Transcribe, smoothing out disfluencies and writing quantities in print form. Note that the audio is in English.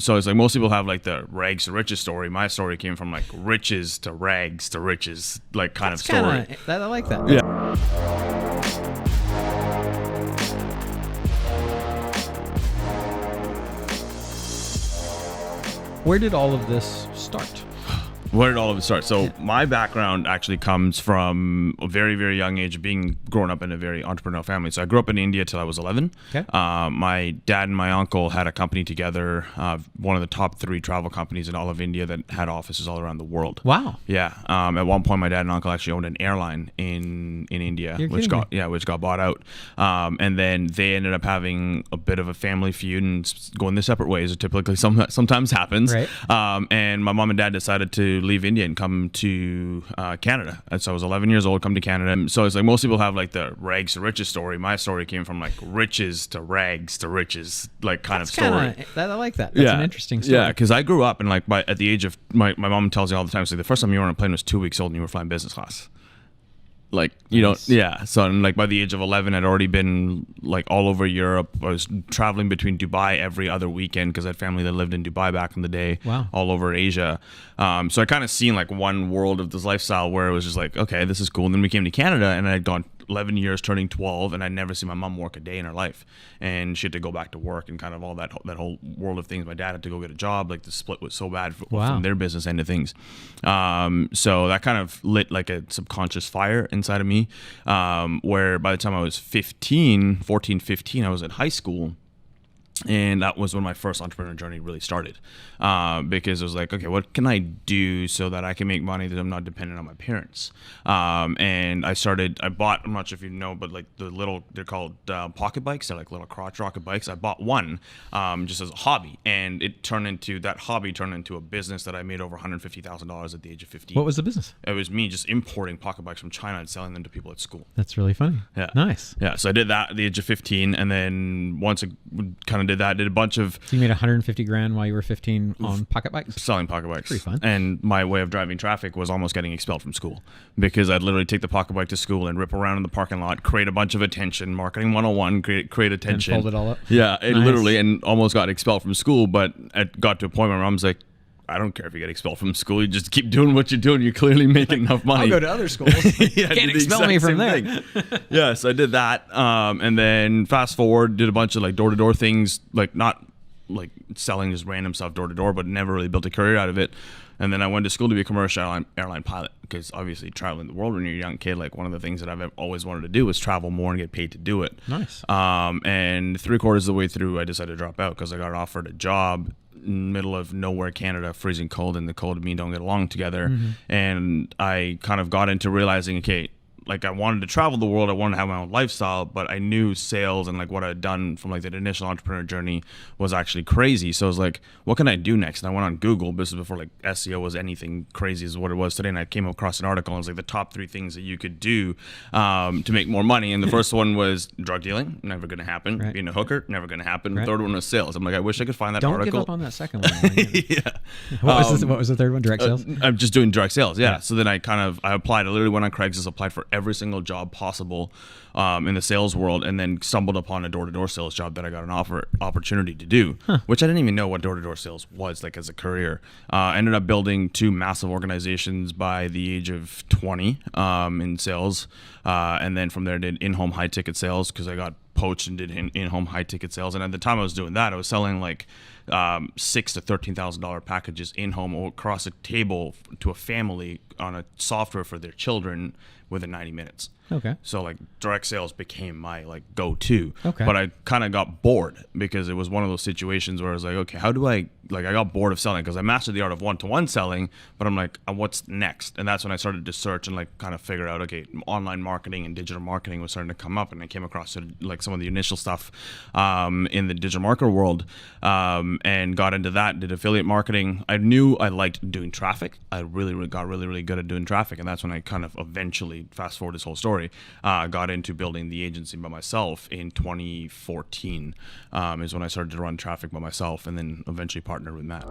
So it's like most people have like the rags to riches story. My story came from like riches to rags to riches, like kind of story. I like that. Yeah. Where did all of this start? Where did all of it start? So my background actually comes from a very, very young age, growing up in a very entrepreneurial family. So I grew up in India till I was 11. Okay. My dad and my uncle had a company together, one of the top 3 travel companies in all of India that had offices all around the world. Wow. Yeah. At one point, my dad and uncle actually owned an airline in India, which got bought out. And then they ended up having a bit of a family feud and going their separate ways. It typically sometimes happens. Right. And my mom and dad decided to leave India and come to Canada. And so I was 11 years old, come to Canada. So it's like most people have like the rags to riches story. My story came from like riches to rags to riches, like kind of story. I like that. That's an interesting story. Yeah, because I grew up and like at the age of my mom tells me all the time, so the first time you were on a plane was 2 weeks old and you were flying business class. Like, you nice. know, yeah. So like by the age of 11, I'd already been like all over Europe. I was traveling between Dubai every other weekend because I had family that lived in Dubai back in the day. Wow. All over Asia. So I kind of seen like one world of this lifestyle where it was just like, okay, this is cool. And then we came to Canada and I had gone 11 years turning 12 and I'd never seen my mom work a day in her life, and she had to go back to work and kind of all that whole world of things. My dad had to go get a job. Like the split was so bad from their business end of things. So that kind of lit like a subconscious fire inside of me, where by the time I was 15, I was in high school. And that was when my first entrepreneur journey really started, because it was like, okay, what can I do so that I can make money that I'm not dependent on my parents? And I bought, I'm not sure if you know, but like they're called pocket bikes. They're like little crotch rocket bikes. I bought one just as a hobby, and that hobby turned into a business that I made over $150,000 at the age of 15. What was the business? It was me just importing pocket bikes from China and selling them to people at school. That's really funny. Yeah. Nice. Yeah. So I did that at the age of 15, and then once I kind of did a bunch of... So you made 150 grand while you were 15 on pocket bikes? Selling pocket bikes. Pretty fun. And my way of driving traffic was almost getting expelled from school, because I'd literally take the pocket bike to school and rip around in the parking lot, create a bunch of attention, marketing 101, create attention. And fold it all up? Yeah, Nice. Literally, and almost got expelled from school, but it got to a point where my mom's like, I don't care if you get expelled from school. You just keep doing what you're doing. You're clearly making enough money. I'll go to other schools. Yeah, can't expel me from there. Yeah, so I did that. And then fast forward, did a bunch of like door-to-door things, like not like selling just random stuff door-to-door, but never really built a career out of it. And then I went to school to be a commercial airline pilot, because obviously traveling the world when you're a young kid, like one of the things that I've always wanted to do was travel more and get paid to do it. Nice. And 3/4 of the way through, I decided to drop out because I got offered a job in the middle of nowhere, Canada, freezing cold, and the cold and me don't get along together. Mm-hmm. And I kind of got into realizing, okay, like I wanted to travel the world, I wanted to have my own lifestyle, but I knew sales and like what I'd done from like that initial entrepreneur journey was actually crazy. So I was like, what can I do next? And I went on Google. This is before like SEO was anything crazy as what it was today. And I came across an article and it was like the top 3 things that you could do to make more money. And the first one was drug dealing, never going to happen. Right. Being a hooker, never going to happen. Right. The third one was sales. I'm like, I wish I could find that Don't article. Give up on that second one. Yeah. What was the third one? Direct sales? I'm just doing direct sales. Yeah. So then I applied. I literally went on Craigslist, applied for every single job possible in the sales world, and then stumbled upon a door-to-door sales job that I got an opportunity to do, which I didn't even know what door-to-door sales was like as a career. Ended up building 2 massive organizations by the age of 20 in sales, and then from there did in-home high-ticket sales because I got poached and did in-home high-ticket sales. And at the time I was doing that, I was selling like $6,000 to $13,000 packages in-home across a table to a family on a software for their children within 90 minutes. Okay. So like direct sales became my like go-to. Okay. But I kind of got bored because it was one of those situations where I was like, okay, how do I got bored of selling because I mastered the art of one-to-one selling, but I'm like, what's next? And that's when I started to search and like kind of figure out, okay, online marketing and digital marketing was starting to come up, and I came across like some of the initial stuff in the digital marketer world, and got into that, did affiliate marketing. I knew I liked doing traffic. I got really good at doing traffic, and that's when I kind of eventually, fast forward this whole story, got into building the agency by myself in 2014 is when I started to run traffic by myself, and then eventually partnered with Matt.